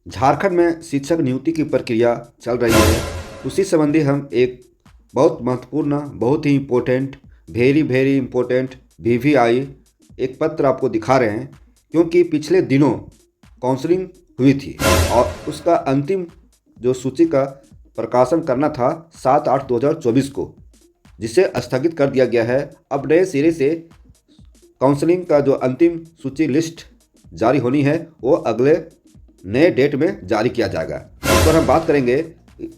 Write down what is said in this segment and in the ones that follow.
झारखंड में शिक्षक नियुक्ति की प्रक्रिया चल रही है। उसी संबंधी हम एक बहुत महत्वपूर्ण, बहुत ही important, very very important VVI एक पत्र आपको दिखा रहे हैं, क्योंकि पिछले दिनों काउंसलिंग हुई थी और उसका अंतिम जो सूची का प्रकाशन करना था 7/8/2024 को, जिसे स्थगित कर दिया गया है। अब नए सिरे से काउंसलिंग का जो अंतिम सूची लिस्ट जारी होनी है वो अगले नए डेट में जारी किया जाएगा। इस पर हम बात करेंगे।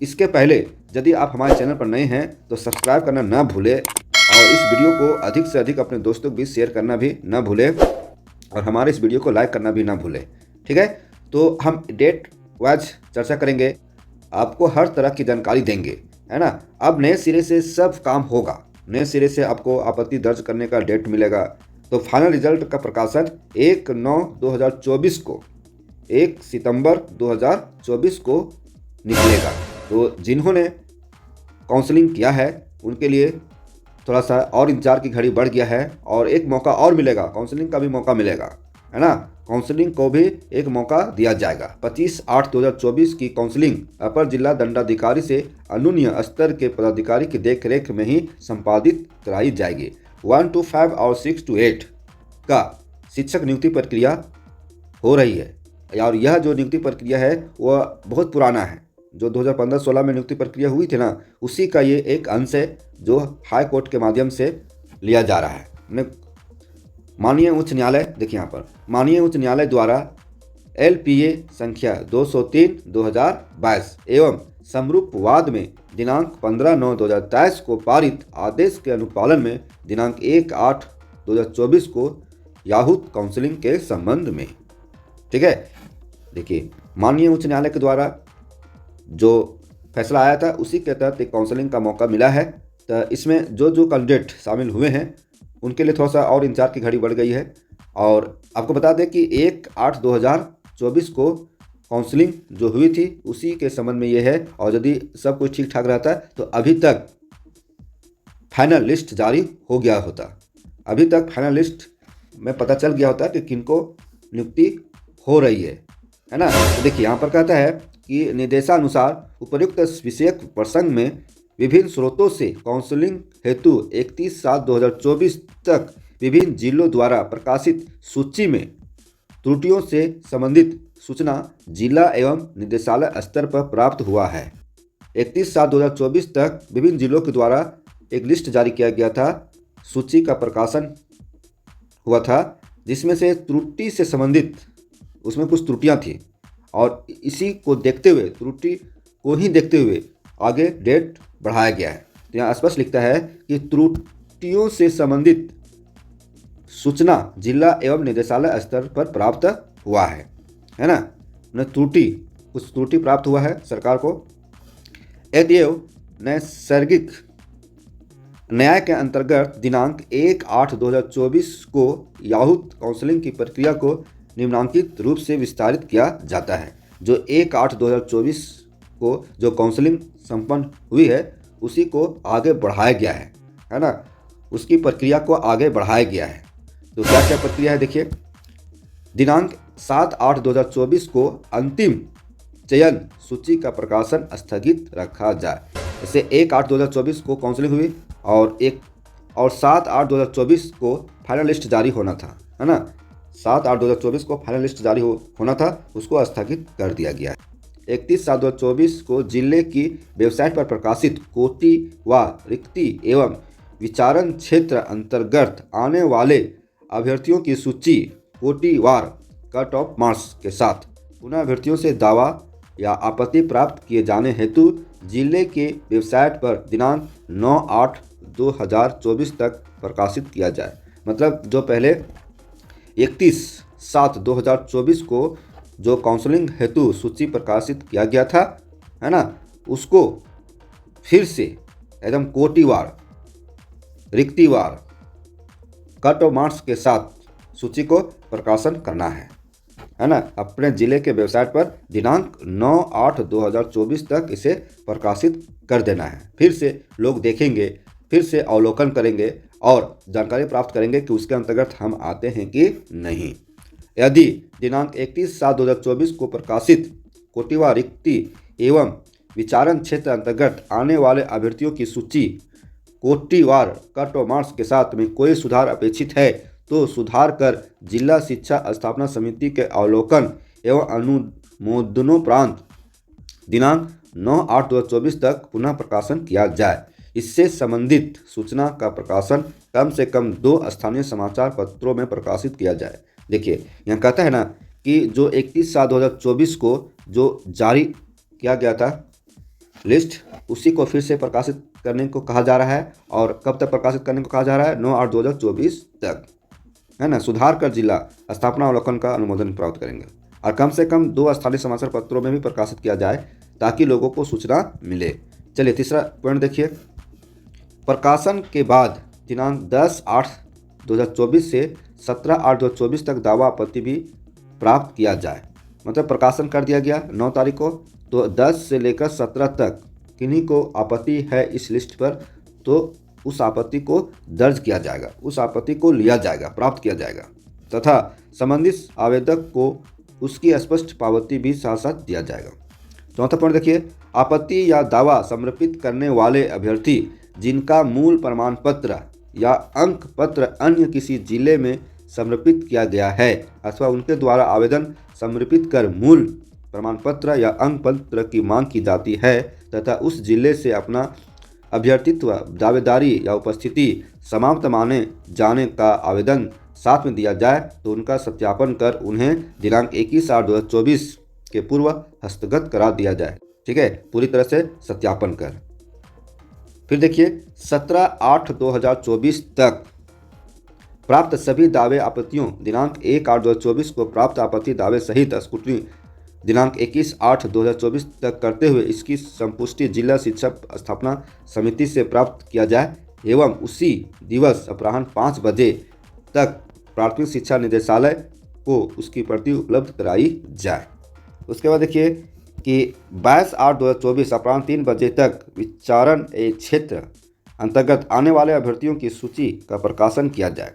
इसके पहले यदि आप हमारे चैनल पर नए हैं तो सब्सक्राइब करना ना भूलें और इस वीडियो को अधिक से अधिक अपने दोस्तों के बीच शेयर करना भी ना भूलें और हमारे इस वीडियो को लाइक करना भी ना भूलें। ठीक है, तो हम डेट वाइज चर्चा करेंगे, आपको हर तरह की जानकारी देंगे, है ना। अब नए सिरे से सब काम होगा, नए सिरे से आपको आपत्ति दर्ज करने का डेट मिलेगा। तो फाइनल रिजल्ट का प्रकाशन 1/9/2024 को 1 सितंबर 2024 को निकलेगा। तो जिन्होंने काउंसलिंग किया है उनके लिए थोड़ा सा और इंतजार की घड़ी बढ़ गया है और एक मौका और मिलेगा, काउंसलिंग का भी मौका मिलेगा, है ना। काउंसलिंग को भी एक मौका दिया जाएगा। 25/8/2024 की काउंसलिंग अपर जिला दंडाधिकारी से अनुन्य स्तर के पदाधिकारी की देखरेख में ही संपादित कराई जाएगी। 1 to 5 और 6 to 8 का शिक्षक नियुक्ति प्रक्रिया हो रही है और यह जो नियुक्ति प्रक्रिया है वह बहुत पुराना है। जो 2015-16 में नियुक्ति प्रक्रिया हुई थी ना, उसी का ये एक अंश है जो हाई कोर्ट के माध्यम से लिया जा रहा है। माननीय उच्च न्यायालय, देखिए यहाँ पर माननीय उच्च न्यायालय द्वारा LPA संख्या 203/2022 एवं समरूप वाद में दिनांक 15/9/2023 को पारित आदेश के अनुपालन में दिनांक 1/8/2024 को याहूत काउंसलिंग के संबंध में, ठीक है। देखिए, माननीय उच्च न्यायालय के द्वारा जो फैसला आया था उसी के तहत एक काउंसलिंग का मौका मिला है। तो इसमें जो जो कैंडिडेट शामिल हुए हैं उनके लिए थोड़ा सा और इंतजार की घड़ी बढ़ गई है। और आपको बता दें कि 1/8/2024 को काउंसलिंग जो हुई थी उसी के संबंध में ये है। और यदि सब कुछ ठीक ठाक रहता तो अभी तक फाइनल लिस्ट जारी हो गया होता, अभी तक फाइनल लिस्ट में पता चल गया होता कि किनको नियुक्ति हो रही है ना। तो देखिए यहाँ पर कहता है कि निर्देशानुसार उपर्युक्त विषयक प्रसंग में विभिन्न स्रोतों से काउंसलिंग हेतु 31/7/2024 तक विभिन्न जिलों द्वारा प्रकाशित सूची में त्रुटियों से संबंधित सूचना जिला एवं निदेशालय स्तर पर प्राप्त हुआ है। 31/7/2024 तक विभिन्न जिलों के द्वारा एक लिस्ट जारी किया गया था, सूची का प्रकाशन हुआ था, जिसमें से त्रुटि से संबंधित उसमें कुछ त्रुटियां थी और इसी को देखते हुए, त्रुटि को ही देखते हुए आगे डेट बढ़ाया गया है। तो यहाँ स्पष्ट लिखता है कि त्रुटियों से संबंधित सूचना जिला एवं निदेशालय स्तर पर प्राप्त हुआ है ना। कुछ त्रुटि प्राप्त हुआ है सरकार को। एवं नैसर्गिक न्याय के अंतर्गत दिनांक 1/8/2024 को याहूत काउंसलिंग की प्रक्रिया को निम्नांकित रूप से विस्तारित किया जाता है। जो 1/8/2024 को जो काउंसलिंग संपन्न हुई है उसी को आगे बढ़ाया गया है ना, उसकी प्रक्रिया को आगे बढ़ाया गया है। तो क्या क्या प्रक्रिया है देखिए। दिनांक 7/8/2024 को अंतिम चयन सूची का प्रकाशन स्थगित रखा जाए। जैसे 1/8/2024 को काउंसलिंग हुई और 7/8/2024 को फाइनल लिस्ट जारी होना था, है ना। 7/8/2024 को फाइनल लिस्ट जारी होना था, उसको स्थगित कर दिया गया है। 31/7/2024 को जिले की वेबसाइट पर प्रकाशित कोटि व रिक्ति एवं विचारण क्षेत्र अंतर्गत आने वाले अभ्यर्थियों की सूची कोटिवार कट ऑफ मार्क्स के साथ पुनः अभ्यर्थियों से दावा या आपत्ति प्राप्त किए जाने हेतु जिले के वेबसाइट पर दिनांक 9/8/2024 तक प्रकाशित किया जाए। मतलब जो पहले 31/7/2024 को जो काउंसलिंग हेतु सूची प्रकाशित किया गया था, है ना, उसको फिर से एकदम कोटिवार रिक्तिवार कट ऑफ मार्क्स के साथ सूची को प्रकाशन करना है ना। अपने ज़िले के वेबसाइट पर दिनांक 9/8/2024 तक इसे प्रकाशित कर देना है। फिर से लोग देखेंगे, फिर से अवलोकन करेंगे और जानकारी प्राप्त करेंगे कि उसके अंतर्गत हम आते हैं कि नहीं। यदि दिनांक 31/7/2024 को प्रकाशित कोटिवार रिक्ति एवं विचारण क्षेत्र अंतर्गत आने वाले अभ्यर्थियों की सूची कोटिवार कट ऑफ मार्क्स के साथ में कोई सुधार अपेक्षित है तो सुधार कर जिला शिक्षा स्थापना समिति के अवलोकन एवं अनुमोदनोपरांत दिनांक 9/8/2024 तक पुनः प्रकाशन किया जाए। इससे संबंधित सूचना का प्रकाशन कम से कम 2 स्थानीय समाचार पत्रों में प्रकाशित किया जाए। देखिए यहाँ कहता है ना कि जो 31/7/2024 को जो जारी किया गया था लिस्ट, उसी को फिर से प्रकाशित करने को कहा जा रहा है। और कब तक प्रकाशित करने को कहा जा रहा है? 9/8/2024 तक, है ना। सुधार कर जिला स्थापना अवलोकन का अनुमोदन प्राप्त करेंगे और कम से कम 2 स्थानीय समाचार पत्रों में भी प्रकाशित किया जाए ताकि लोगों को सूचना मिले। चलिए तीसरा पॉइंट देखिए, प्रकाशन के बाद दिनांक 10/8/2024 से 17/8/2024 तक दावा आपत्ति भी प्राप्त किया जाए। मतलब प्रकाशन कर दिया गया 9 तारीख को, तो 10 से लेकर 17 तक किन्हीं को आपत्ति है इस लिस्ट पर तो उस आपत्ति को दर्ज किया जाएगा, उस आपत्ति को लिया जाएगा, प्राप्त किया जाएगा तथा संबंधित आवेदक को उसकी स्पष्ट पावती भी साथ साथ दिया जाएगा। चौथा पॉइंट देखिए, आपत्ति या दावा समर्पित करने वाले अभ्यर्थी जिनका मूल प्रमाण पत्र या अंक पत्र अन्य किसी जिले में समर्पित किया गया है अथवा उनके द्वारा आवेदन समर्पित कर मूल प्रमाण पत्र या अंक पत्र की मांग की जाती है तथा उस जिले से अपना अभ्यर्थित्व, दावेदारी या उपस्थिति समाप्त माने जाने का आवेदन साथ में दिया जाए तो उनका सत्यापन कर उन्हें दिनांक 21/8/2024 के पूर्व हस्तगत करा दिया जाए। ठीक है, पूरी तरह से सत्यापन कर। फिर देखिए 17/8/2024 तक प्राप्त सभी दावे आपत्तियों दिनांक 1/8/2024 को प्राप्त आपत्ति दावे सहित स्क्रूटनी दिनांक 21/8/2024 तक करते हुए इसकी संपुष्टि जिला शिक्षा स्थापना समिति से प्राप्त किया जाए एवं उसी दिवस अपराह्न 5 बजे तक प्राथमिक शिक्षा निदेशालय को उसकी प्रति उपलब्ध कराई जाए। उसके बाद देखिए कि 22/8/2024 अपराह्न 3 बजे तक विचारण क्षेत्र अंतर्गत आने वाले अभ्यर्थियों की सूची का प्रकाशन किया जाए,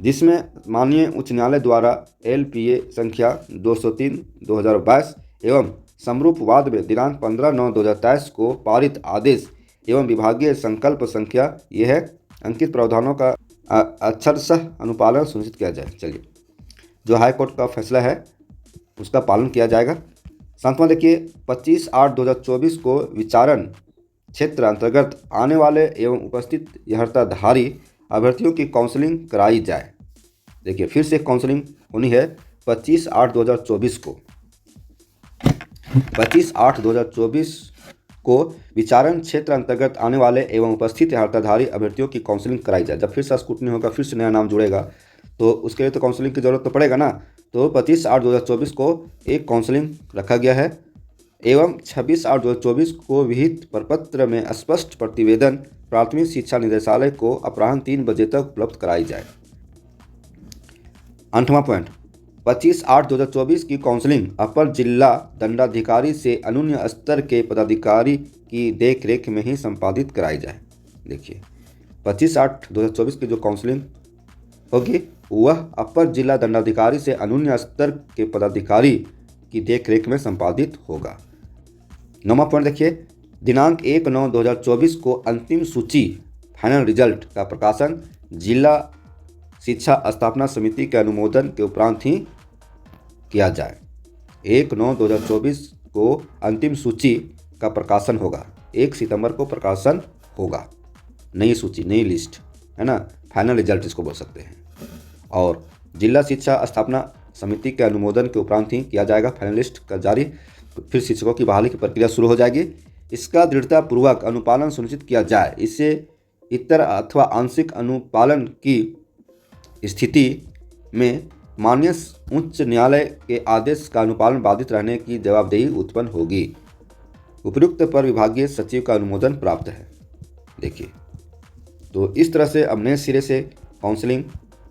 जिसमें माननीय उच्च न्यायालय द्वारा LPA संख्या 203/2022 एवं समरूप वाद में दिनांक 15/9/2023 को पारित आदेश एवं विभागीय संकल्प संख्या यह है अंकित प्रावधानों का अक्षरशः अनुपालन सुनिश्चित किया जाए। चलिए, जो हाई कोर्ट का फैसला है उसका पालन किया जाएगा। सातवां देखिए 25/8/2024 को विचारण क्षेत्र अंतर्गत आने वाले एवं उपस्थित अर्हताधारी अभ्यर्थियों की काउंसलिंग कराई जाए। देखिए फिर से काउंसलिंग होनी है 25/8/2024 को। 25/8/2024 को विचारण क्षेत्र अंतर्गत आने वाले एवं उपस्थित अर्हताधारी अभ्यर्थियों की काउंसलिंग कराई जाए। जब फिर से स्क्रूटनी होगा, फिर से नया नाम जुड़ेगा तो उसके लिए तो काउंसलिंग की जरूरत तो पड़ेगा ना। तो 25/8/2024 को एक काउंसलिंग रखा गया है एवं 26/8/2024 को विहित प्रपत्र में स्पष्ट प्रतिवेदन प्राथमिक शिक्षा निदेशालय को अपराह्न 3 बजे तक उपलब्ध कराई जाए। 8वां पॉइंट 25/8/2024 की काउंसलिंग अपर जिला दंडाधिकारी से अनुन्य स्तर के पदाधिकारी की देखरेख में ही संपादित कराई जाए। देखिए 25/8/2024 की जो काउंसलिंग होगी वह अपर जिला दंडाधिकारी से अनुन्य स्तर के पदाधिकारी की देखरेख में संपादित होगा। 9वां पॉइंट देखिए दिनांक 1/9/2024 को अंतिम सूची फाइनल रिजल्ट का प्रकाशन जिला शिक्षा स्थापना समिति के अनुमोदन के उपरांत ही किया जाए। 1/9/2024 को अंतिम सूची का प्रकाशन होगा, 1 सितंबर को प्रकाशन होगा। नई सूची, नई लिस्ट, है ना, फाइनल रिजल्ट इसको बोल सकते हैं। और जिला शिक्षा स्थापना समिति के अनुमोदन के उपरांत ही किया जाएगा फाइनल लिस्ट का जारी। फिर शिक्षकों की बहाली की प्रक्रिया शुरू हो जाएगी। इसका दृढ़तापूर्वक अनुपालन सुनिश्चित किया जाए। इससे इतर अथवा आंशिक अनुपालन की स्थिति में माननीय उच्च न्यायालय के आदेश का अनुपालन बाधित रहने की जवाबदेही उत्पन्न होगी। उपयुक्त पर विभागीय सचिव का अनुमोदन प्राप्त है। देखिए तो इस तरह से अब नए सिरे से काउंसलिंग,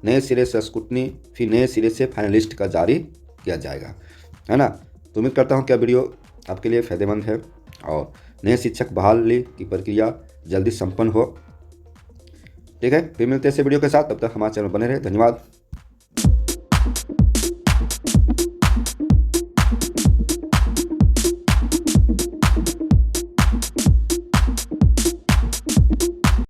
नए सिरे से स्क्रूटनी, फिर नए सिरे से फाइनलिस्ट का जारी किया जाएगा, है ना। तो उम्मीद करता हूँ कि वीडियो आपके लिए फ़ायदेमंद है और नए शिक्षक बहाली की प्रक्रिया जल्दी संपन्न हो। ठीक है, फिर मिलते हैं ऐसे वीडियो के साथ। तब तक हमारे चैनल बने रहे। धन्यवाद।